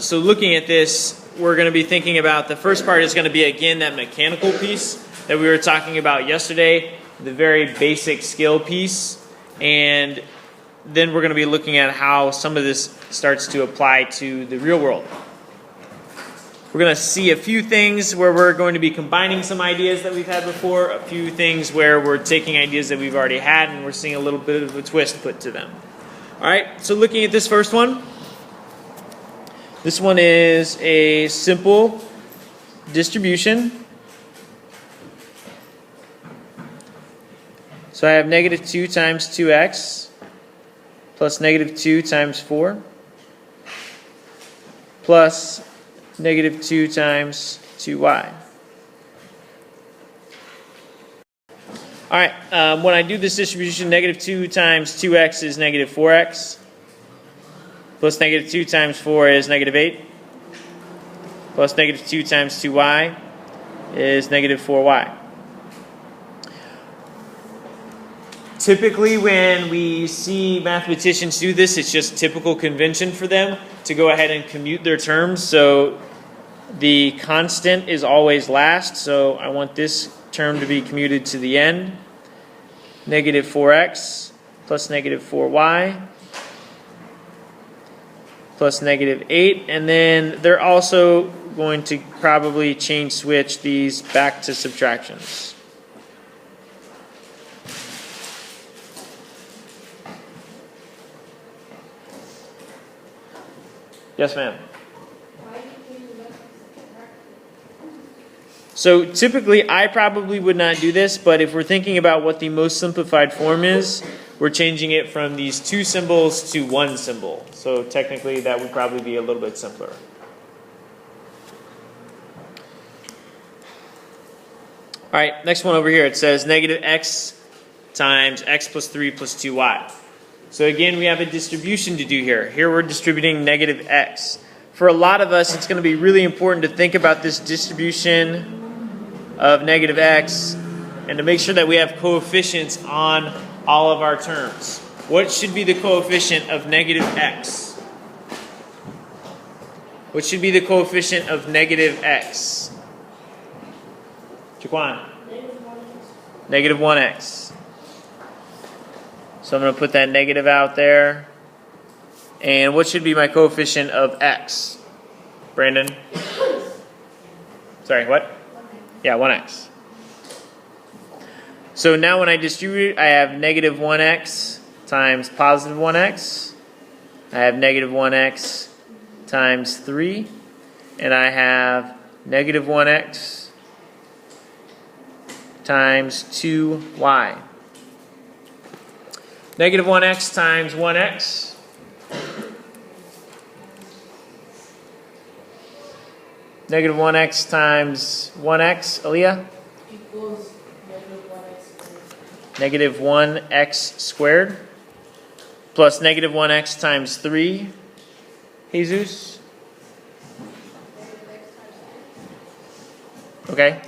So looking at this, we're going to be thinking about the first part is going to be, again, that mechanical piece that we were talking about yesterday, the very basic skill piece. And then we're going to be looking at how some of this starts to apply to the real world. We're going to see a few things where we're going to be combining some ideas that we've had before, a few things where we're taking ideas that we've already had and we're seeing a little bit of a twist put to them. All right, so looking at this first one. This one is a simple distribution. So I have negative 2 times 2x plus negative 2 times 4 plus negative 2 times 2y. All right, when I do this distribution, negative 2 times 2x is negative 4x. Plus negative 2 times 4 is negative 8. Plus negative 2 times 2y is negative 4y. Typically when we see mathematicians do this, it's just typical convention for them to go ahead and commute their terms. So the constant is always last, so I want this term to be commuted to the end. Negative 4x plus negative 4y plus negative 8. And then they're also going to probably chain switch these back to subtractions. Yes, ma'am. So typically, I probably would not do this, but if we're thinking about what the most simplified form is, we're changing it from these two symbols to one symbol. So technically, that would probably be a little bit simpler. All right, next one over here. It says negative x times x plus 3 plus 2y. So again, we have a distribution to do here. Here we're distributing negative x. For a lot of us, it's going to be really important to think about this distribution of negative x and to make sure that we have coefficients on all of our terms. What should be the coefficient of negative x? What should be the coefficient of negative x? Jaquan? Negative 1x. So I'm going to put that negative out there. And what should be my coefficient of x? Brandon? Sorry, what? Yeah, 1x. So now when I distribute, I have negative 1x times positive 1x. I have negative 1x times 3. And I have negative 1x times 2y. Negative 1x times 1x. Negative 1x times 1x, Aaliyah? Equals negative 1x. Negative 1x squared. Plus negative 1x times 3. Jesus? Okay.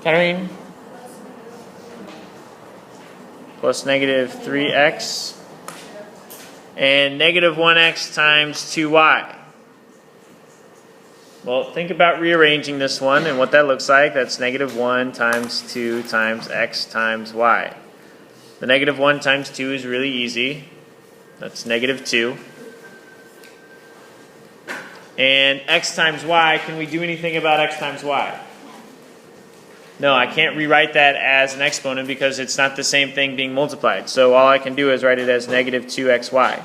Katarine? Plus negative 3x. And negative 1x times 2y. Well, think about rearranging this one and what that looks like. That's negative 1 times 2 times x times y. The negative 1 times 2 is really easy. That's negative 2. And x times y, can we do anything about x times y? No, I can't rewrite that as an exponent because it's not the same thing being multiplied. So all I can do is write it as negative 2xy.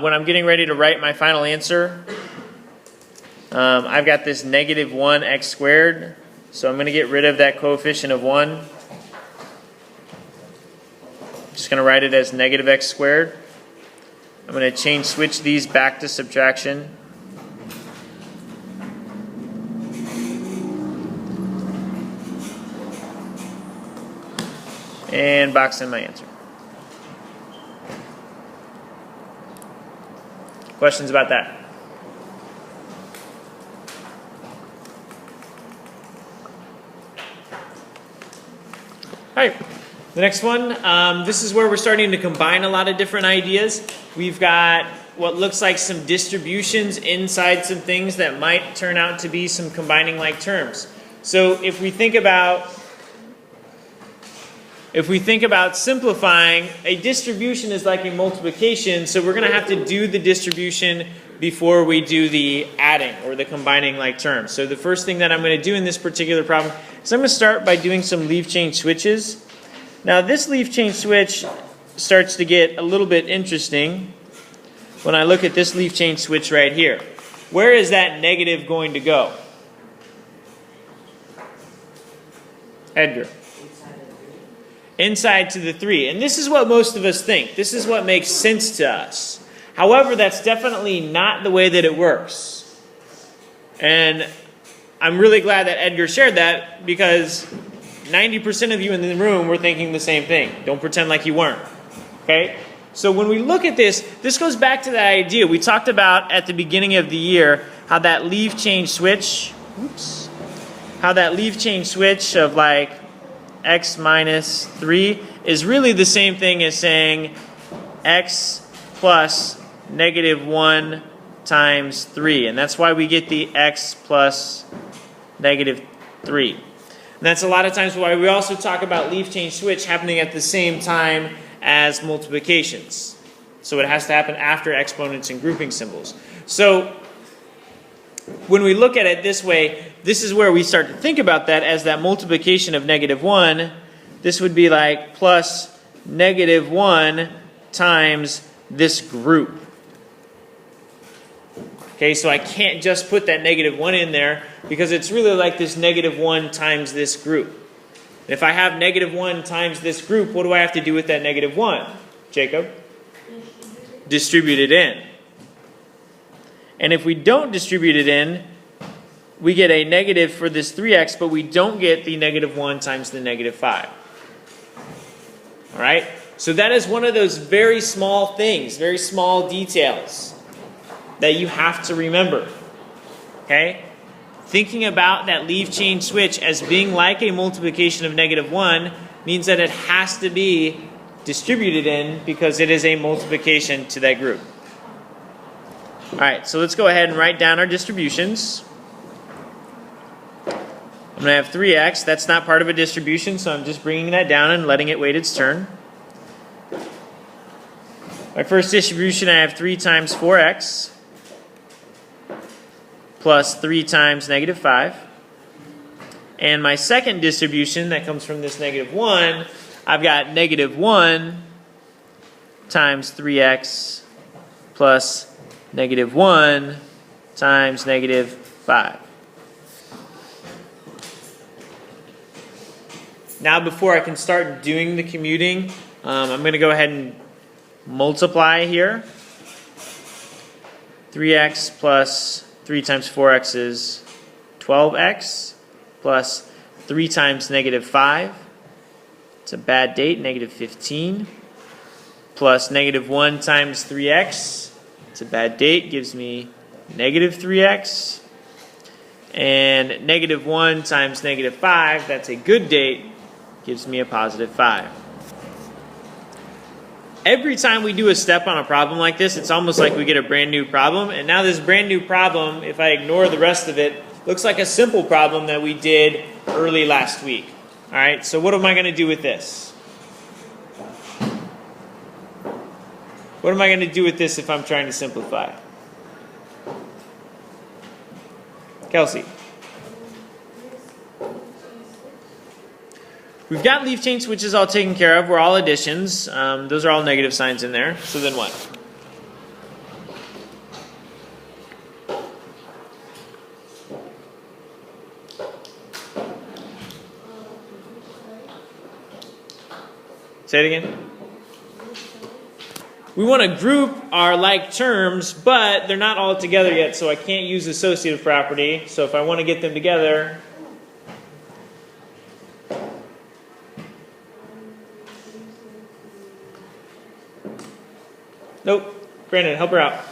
When I'm getting ready to write my final answer, I've got this negative 1x squared. So I'm going to get rid of that coefficient of 1. I'm just going to write it as negative x squared. I'm going to switch these back to subtraction. and box in my answer. Questions about that? All right, the next one, this is where we're starting to combine a lot of different ideas. We've got what looks like some distributions inside some things that might turn out to be some combining like terms. So if we think about simplifying, a distribution is like a multiplication, so we're going to have to do the distribution before we do the adding or the combining like terms. So the first thing that I'm going to do in this particular problem is I'm going to start by doing some leaf change switches. Now this leaf change switch starts to get a little bit interesting when I look at this leaf change switch right here. Where is that negative going to go? Edgar. Inside to the 3. And this is what most of us think. This is what makes sense to us. However, that's definitely not the way that it works. And I'm really glad that Edgar shared that, because 90% of you in the room were thinking the same thing. Don't pretend like you weren't. Okay? So when we look at this, this goes back to the idea we talked about at the beginning of the year, how that leaf change switch, of like x minus 3 is really the same thing as saying x plus negative 1 times 3. And that's why we get the x plus negative 3. And that's a lot of times why we also talk about leaf change switch happening at the same time as multiplications. So it has to happen after exponents and grouping symbols. So when we look at it this way, this is where we start to think about that as that multiplication of negative 1. This would be like plus negative 1 times this group. Okay, so I can't just put that negative 1 in there, because it's really like this negative 1 times this group. And if I have negative 1 times this group, what do I have to do with that negative 1? Jacob? Distribute it in. And if we don't distribute it in, we get a negative for this 3x, but we don't get the negative 1 times the negative 5. All right? So that is one of those very small things, very small details that you have to remember. Okay? Thinking about that leaf change switch as being like a multiplication of negative 1 means that it has to be distributed in, because it is a multiplication to that group. All right, so let's go ahead and write down our distributions. I'm going to have 3x. That's not part of a distribution, so I'm just bringing that down and letting it wait its turn. My first distribution, I have 3 times 4x plus 3 times negative 5. And my second distribution that comes from this negative 1, I've got negative 1 times 3x plus negative 1 times negative 5. Now before I can start doing the commuting, I'm going to go ahead and multiply here. 3x plus 3 times 4x is 12x plus 3 times negative 5. It's a bad date, negative 15. Plus negative 1 times 3x. It's a bad date, gives me negative 3x. And negative 1 times negative 5, that's a good date, gives me a positive 5. Every time we do a step on a problem like this, it's almost like we get a brand new problem. And now this brand new problem, if I ignore the rest of it, looks like a simple problem that we did early last week. All right, so what am I going to do with this? What am I going to do with this if I'm trying to simplify? Kelsey. We've got leaf change switches all taken care of. We're all additions. Those are all negative signs in there. So then what? Say it again. We want to group our like terms, but they're not all together yet, so I can't use associative property. So if I want to get them together, Nope. Brandon, help her out.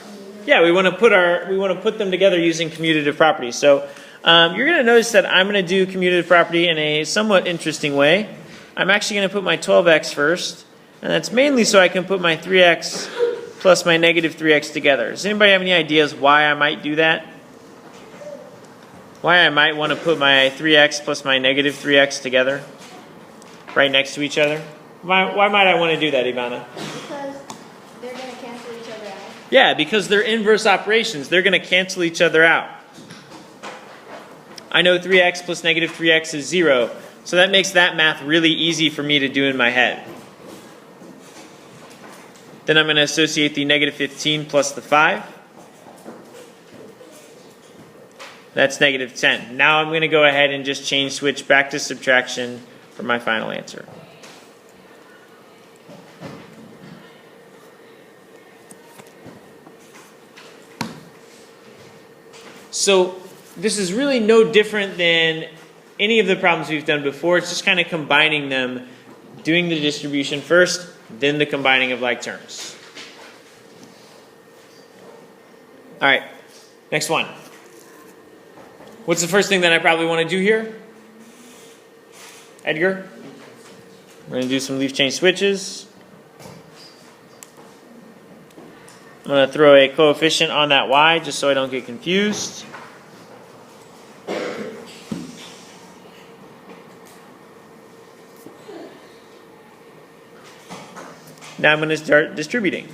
Yeah, we want to put them together using commutative properties. So you're going to notice that I'm going to do commutative property in a somewhat interesting way. I'm actually going to put my 12x first, and that's mainly so I can put my 3x plus my negative 3x together. Does anybody have any ideas why I might do that? Why I might want to put my 3x plus my negative 3x together right next to each other? Why might I want to do that, Ivana? Because they're going to cancel each other out. Yeah, because they're inverse operations. They're going to cancel each other out. I know 3x plus negative 3x is 0, so that makes that math really easy for me to do in my head. Then I'm going to associate the negative 15 plus the 5. That's negative 10. Now I'm going to go ahead and just switch back to subtraction for my final answer. So this is really no different than any of the problems we've done before. It's just kind of combining them, doing the distribution first, then the combining of like terms. All right, next one. What's the first thing that I probably want to do here? Edgar? We're going to do some leaf change switches. I'm going to throw a coefficient on that y just so I don't get confused. Now I'm going to start distributing.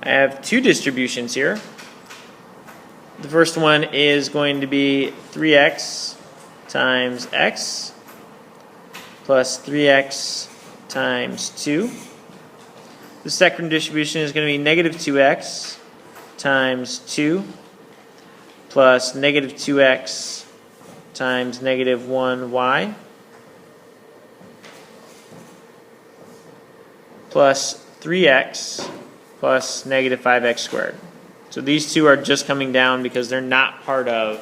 I have two distributions here. The first one is going to be 3x times x plus 3x times 2. The second distribution is going to be negative 2x times 2 plus negative 2x times negative 1y plus 3x plus negative 5x squared. So these two are just coming down because they're not part of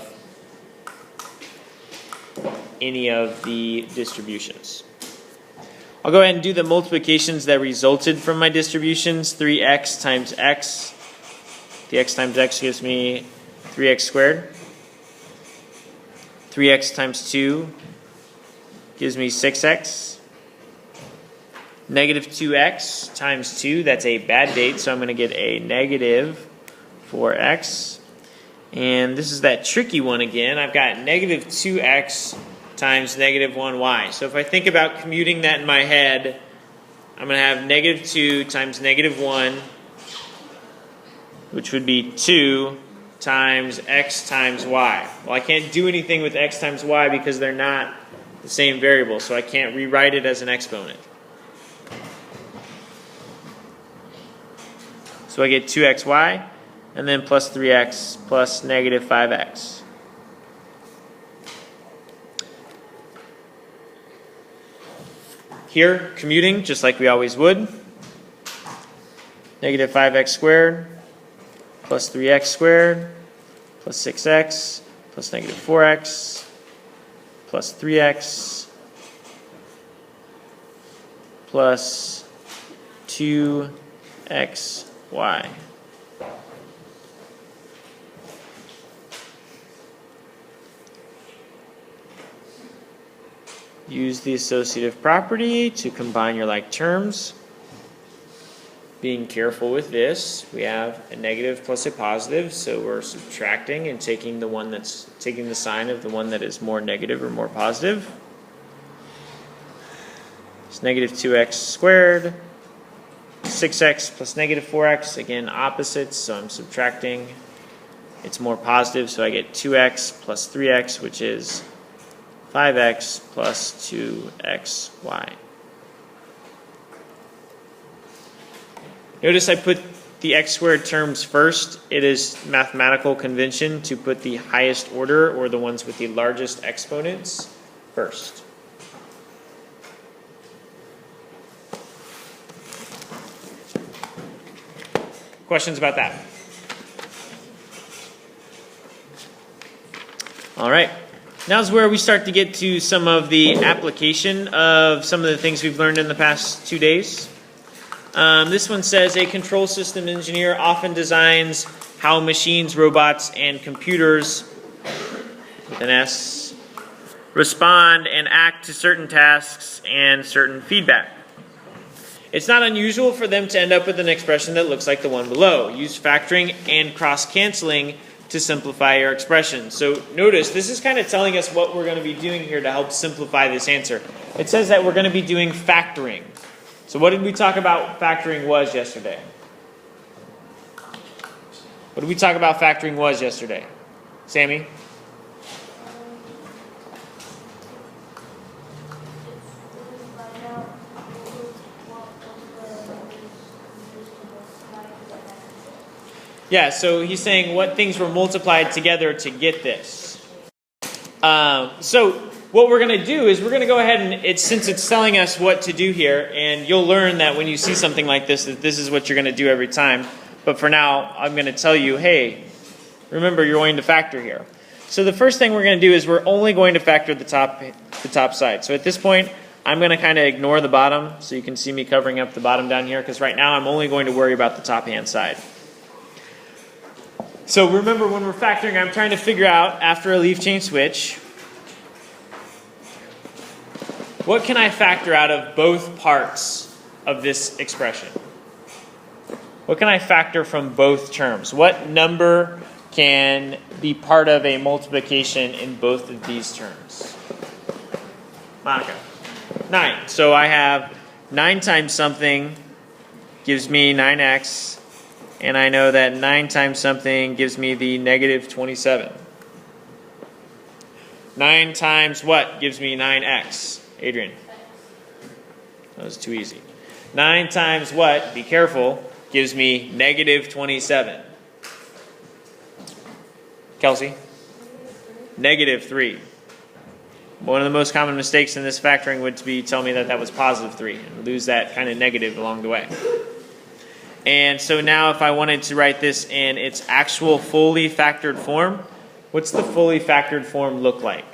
any of the distributions. I'll go ahead and do the multiplications that resulted from my distributions. 3x times x. The x times x gives me 3x squared. 3x times 2 gives me 6x. Negative 2x times 2, that's a bad date, so I'm going to get a negative 4x. And this is that tricky one again. I've got negative 2x times negative 1y. So if I think about commuting that in my head, I'm going to have negative 2 times negative 1, which would be 2 times x times y. Well, I can't do anything with x times y because they're not the same variable, so I can't rewrite it as an exponent. So I get 2xy, and then plus 3x plus negative 5x. Here, commuting, just like we always would. Negative 5x squared plus 3x squared plus 6x plus negative 4x plus 3x plus 2xy. Use the associative property to combine your like terms. Being careful with this, we have a negative plus a positive, so we're subtracting and taking the sign of the one that is more negative or more positive. It's negative 2x squared. 6x plus negative 4x, again opposites, so I'm subtracting. It's more positive, so I get 2x plus 3x, which is 5x plus 2xy. Notice I put the x squared terms first. It is mathematical convention to put the highest order, or the ones with the largest exponents, first. Questions about that? All right. Now's where we start to get to some of the application of some of the things we've learned in the past 2 days. This one says a control system engineer often designs how machines, robots, and computers, with an S, respond and act to certain tasks and certain feedback. It's not unusual for them to end up with an expression that looks like the one below. Use factoring and cross-canceling to simplify your expression. So notice, this is kind of telling us what we're going to be doing here to help simplify this answer. It says that we're going to be doing factoring. So what did we talk about factoring was yesterday? What did we talk about factoring was yesterday? Sammy? Yeah, so he's saying what things were multiplied together to get this. So what we're going to do is we're going to go ahead and, since it's telling us what to do here, and you'll learn that when you see something like this, that this is what you're going to do every time. But for now, I'm going to tell you, hey, remember you're going to factor here. So the first thing we're going to do is we're only going to factor the top side. So at this point, I'm going to kind of ignore the bottom, so you can see me covering up the bottom down here, because right now I'm only going to worry about the top-hand side. So remember, when we're factoring, I'm trying to figure out, after a leaf chain switch, what can I factor out of both parts of this expression? What can I factor from both terms? What number can be part of a multiplication in both of these terms? Monica. 9. So I have 9 times something gives me 9x. And I know that 9 times something gives me the negative 27. 9 times what gives me 9x? Adrian. That was too easy. 9 times what, be careful, gives me negative 27. Kelsey? Negative 3. One of the most common mistakes in this factoring would be tell me that that was positive 3. And lose that kind of negative along the way. And so now if I wanted to write this in its actual fully factored form, what's the fully factored form look like?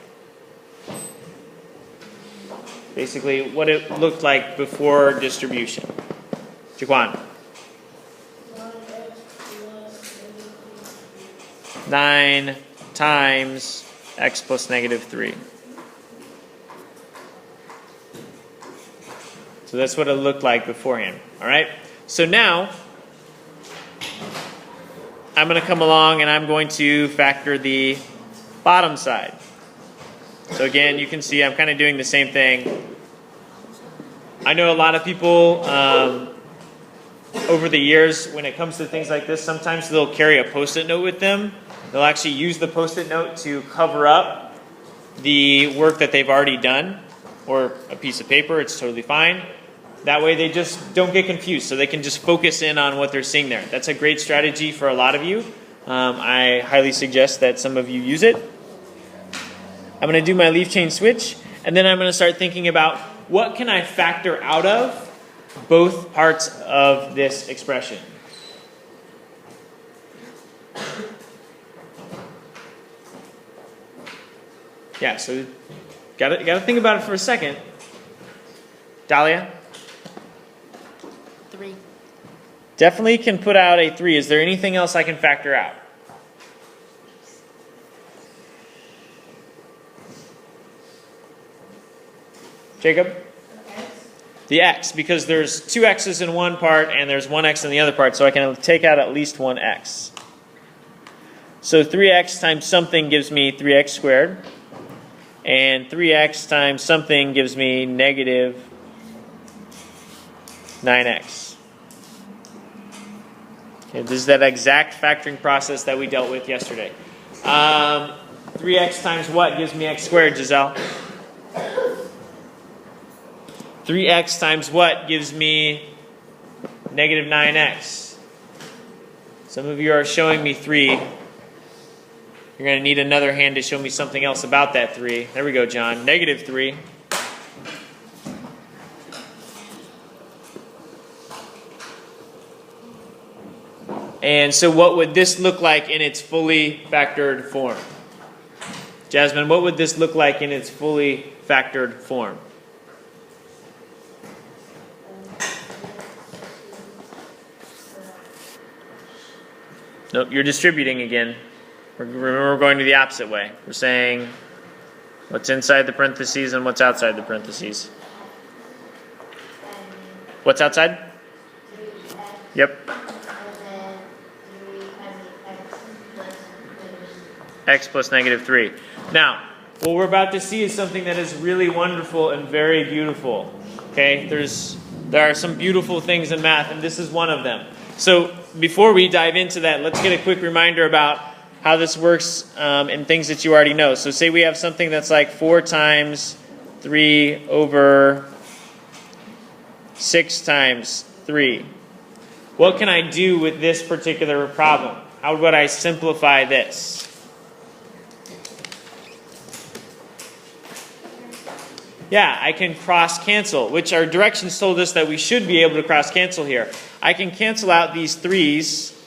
Basically, what it looked like before distribution. Jaquan. 9 times x plus negative 3. So that's what it looked like beforehand. All right? So now, I'm going to come along and I'm going to factor the bottom side. So again, you can see I'm kind of doing the same thing. I know a lot of people, over the years, when it comes to things like this, sometimes they'll carry a Post-it note with them. They'll actually use the Post-it note to cover up the work that they've already done, or a piece of paper. It's totally fine. That way they just don't get confused, so they can just focus in on what they're seeing there. That's a great strategy for a lot of you. I highly suggest that some of you use it. I'm going to do my leaf chain switch, and then I'm going to start thinking about what can I factor out of both parts of this expression. Yeah, so gotta think about it for a second. Dahlia? 3. Definitely can put out a 3. Is there anything else I can factor out? Jacob? The x, because there's 2 x's in one part and there's 1 x in the other part, so I can take out at least 1 x. So 3x times something gives me 3x squared, and 3x times something gives me negative 9x. Okay, this is that exact factoring process that we dealt with yesterday. 3x times what gives me x squared, Giselle? 3x times what gives me negative 9x? Some of you are showing me 3. You're going to need another hand to show me something else about that 3. There we go, John. Negative 3. And so what would this look like in its fully factored form? Jasmine, what would this look like in its fully factored form? Nope, you're distributing again. Remember, we're going to the opposite way. We're saying what's inside the parentheses and what's outside the parentheses. What's outside? Yep. X plus negative 3. Now, what we're about to see is something that is really wonderful and very beautiful. Okay, there are some beautiful things in math, and this is one of them. So before we dive into that, let's get a quick reminder about how this works and things that you already know. So say we have something that's like 4 times 3 over 6 times 3. What can I do with this particular problem? How would I simplify this? Yeah, I can cross cancel, which our directions told us that we should be able to cross cancel here. I can cancel out these 3's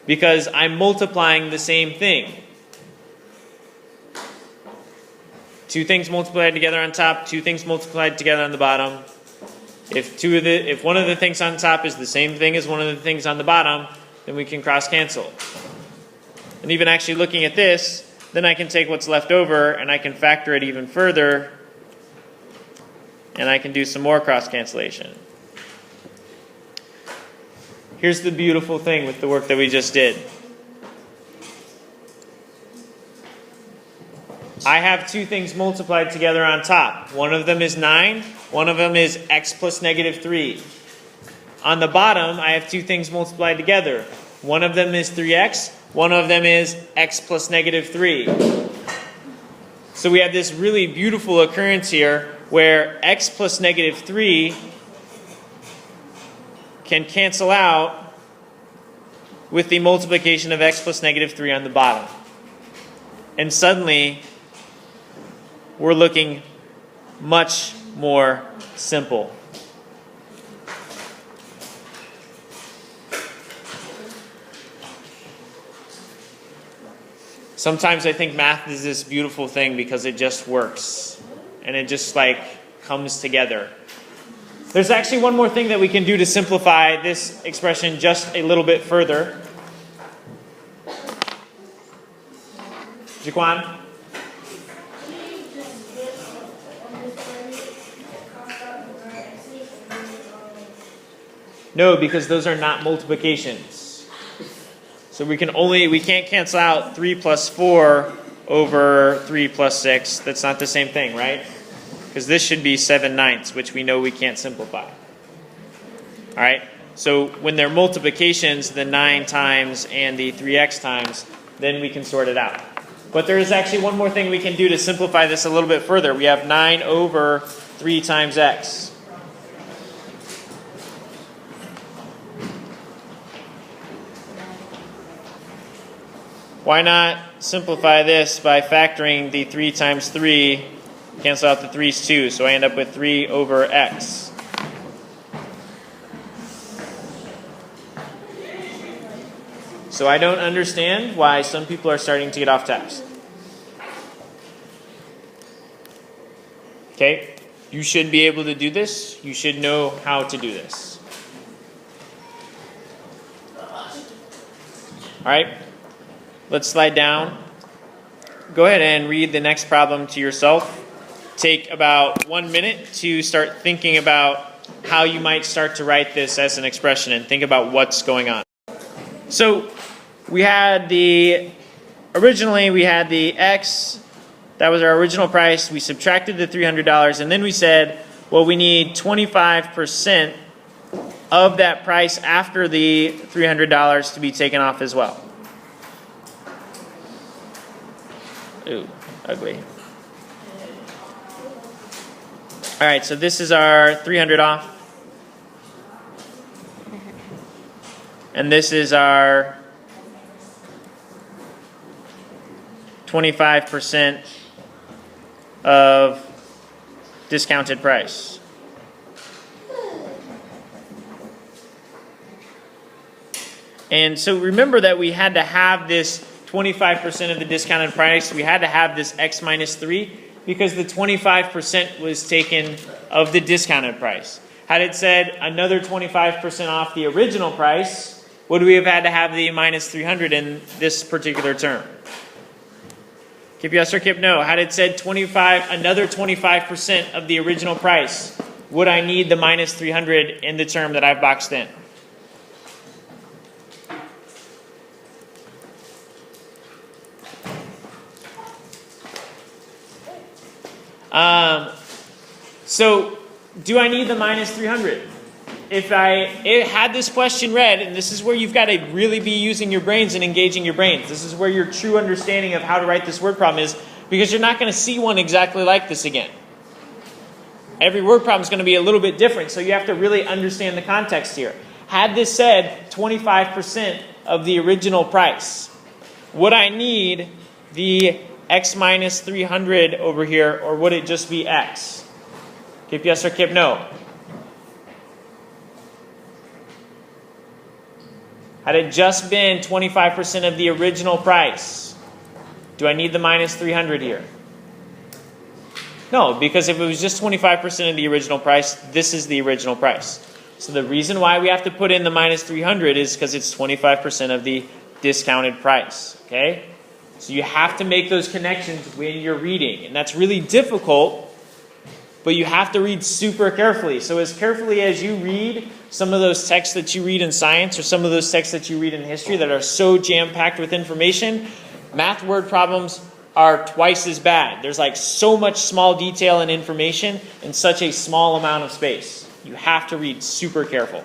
because I'm multiplying the same thing. 2 things multiplied together on top, 2 things multiplied together on the bottom. If one of the things on top is the same thing as one of the things on the bottom, then we can cross cancel. And even actually looking at this, then I can take what's left over and I can factor it even further, and I can do some more cross cancellation. Here's the beautiful thing with the work that we just did. I have 2 things multiplied together on top. One of them is 9. One of them is x plus negative 3. On the bottom, I have 2 things multiplied together. One of them is 3x. One of them is x plus negative 3. So we have this really beautiful occurrence here where x plus negative 3 can cancel out with the multiplication of x plus negative 3 on the bottom. And suddenly, we're looking much more simple. Sometimes I think math is this beautiful thing because it just works. And it just comes together. There's actually one more thing that we can do to simplify this expression just a little bit further. Jaquan? No, because those are not multiplications. So we can't cancel out 3 plus 4 over 3 plus 6. That's not the same thing, right? Because this should be 7/9, which we know we can't simplify. All right? So when they're multiplications, the 9 times and the 3x times, then we can sort it out. But there is actually one more thing we can do to simplify this a little bit further. We have 9 over 3 times x. Why not simplify this by factoring the 3 times 3, cancel out the 3's too, so I end up with 3 over x. So I don't understand why some people are starting to get off task. Okay, you should be able to do this. You should know how to do this. All right. Let's slide down. Go ahead and read the next problem to yourself. Take about 1 minute to start thinking about how you might start to write this as an expression and think about what's going on. So originally we had the x, that was our original price. We subtracted the $300 and then we said, well, we need 25% of that price after the $300 to be taken off as well. Ooh, ugly. All right, so this is our 300 off. And this is our 25% of discounted price. And so remember that we had to have this 25% of the discounted price, we had to have this x minus 3 because the 25% was taken of the discounted price. Had it said another 25% off the original price, would we have had to have the minus 300 in this particular term? Kip yes or kip no. Had it said another 25% of the original price, would I need the minus 300 in the term that I've boxed in? So do I need the minus 300? If I had this question read, and this is where you've got to really be using your brains and engaging your brains. This is where your true understanding of how to write this word problem is, because you're not going to see one exactly like this again. Every word problem is going to be a little bit different, so you have to really understand the context here. Had this said 25% of the original price, would I need the x minus 300 over here, or would it just be x? Kip yes or kip no? Had it just been 25% of the original price, do I need the minus 300 here? No, because if it was just 25% of the original price, this is the original price. So the reason why we have to put in the minus 300 is because it's 25% of the discounted price. Okay? So you have to make those connections when you're reading. And that's really difficult, but you have to read super carefully. So as carefully as you read some of those texts that you read in science or some of those texts that you read in history that are so jam-packed with information, math word problems are twice as bad. There's like so much small detail and information in such a small amount of space. You have to read super careful.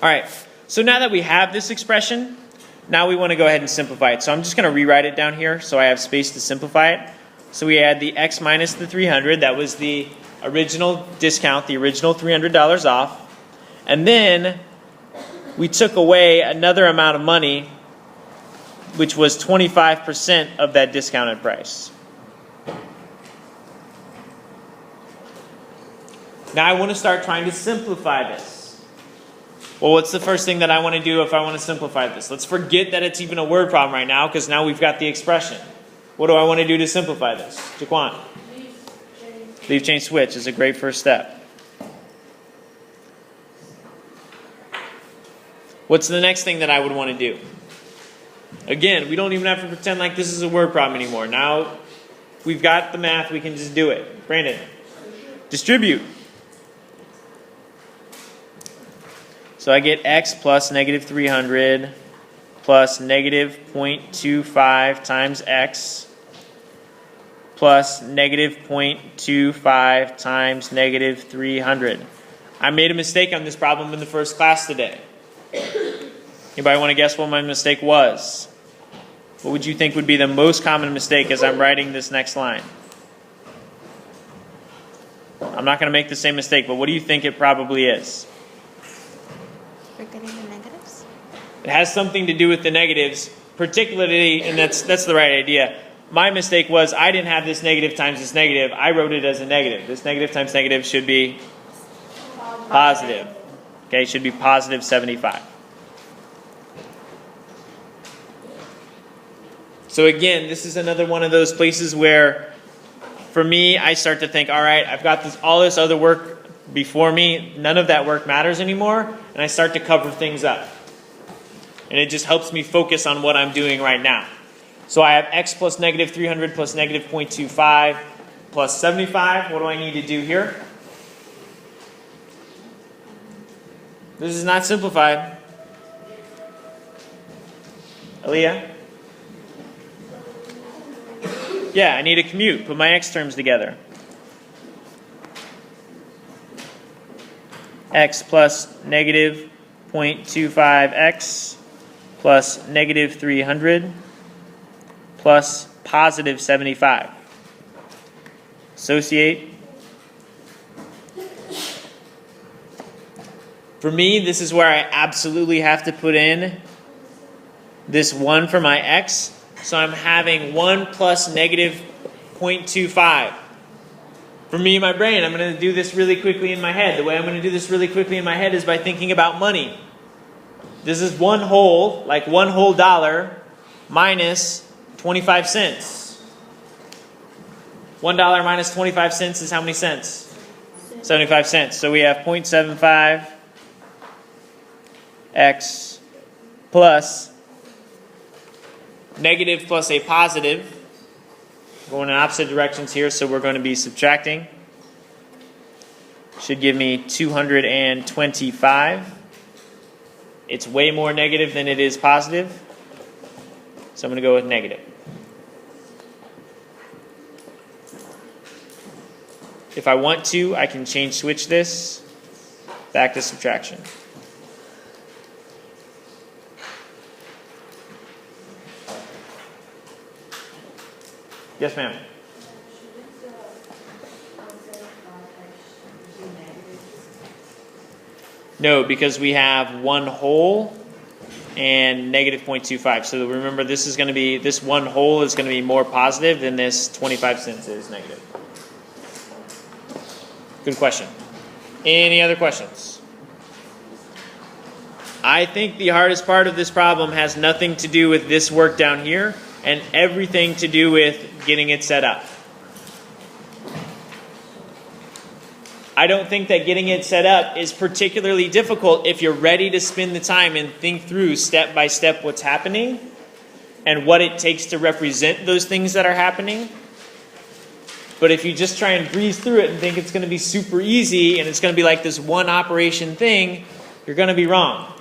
All right, so now that we have this expression, now we want to go ahead and simplify it. So I'm just going to rewrite it down here so I have space to simplify it. So we add the x minus the 300. That was the original discount, the original $300 off. And then we took away another amount of money, which was 25% of that discounted price. Now I want to start trying to simplify this. Well, what's the first thing that I want to do if I want to simplify this? Let's forget that it's even a word problem right now, because now we've got the expression. What do I want to do to simplify this? Jaquan? Leave, change, switch is a great first step. What's the next thing that I would want to do? Again, we don't even have to pretend like this is a word problem anymore. Now we've got the math, we can just do it. Brandon? Distribute. So I get x plus negative 300 plus negative 0.25 times x plus negative 0.25 times negative 300. I made a mistake on this problem in the first class today. Anybody want to guess what my mistake was? What would you think would be the most common mistake as I'm writing this next line? I'm not going to make the same mistake, but what do you think it probably is? Forgetting the negatives? It has something to do with the negatives, particularly, and that's the right idea. My mistake was I didn't have this negative times this negative. I wrote it as a negative. This negative times negative should be positive. Okay, it should be positive 75. So again, this is another one of those places where, for me, I start to think, all right, I've got all this other work before me. None of that work matters anymore. And I start to cover things up. And it just helps me focus on what I'm doing right now. So I have x plus negative 300 plus negative 0.25 plus 75. What do I need to do here? This is not simplified. Aaliyah? Yeah, I need a commute. Put my x terms together. X plus negative 0.25x plus negative 300 plus positive 75. Associate. For me, this is where I absolutely have to put in this 1 for my x. So I'm having 1 plus negative 0.25. For me, my brain, I'm going to do this really quickly in my head. The way I'm going to do this really quickly in my head is by thinking about money. This is one whole dollar minus 25 cents. $1 minus 25 cents is how many cents? 75 cents. So we have 0.75 x plus negative plus a positive. Going in opposite directions here, so we're going to be subtracting. Should give me 225. It's way more negative than it is positive, so I'm going to go with negative. If I want to, I can switch this back to subtraction. Yes, ma'am. No, because we have one whole and negative 0.25. So remember, this is going to be, this one whole is going to be more positive than this 25 cents is negative. Good question. Any other questions? I think the hardest part of this problem has nothing to do with this work down here and everything to do with getting it set up. I don't think that getting it set up is particularly difficult if you're ready to spend the time and think through step by step what's happening and what it takes to represent those things that are happening. But if you just try and breeze through it and think it's going to be super easy and it's going to be like this one operation thing, you're going to be wrong.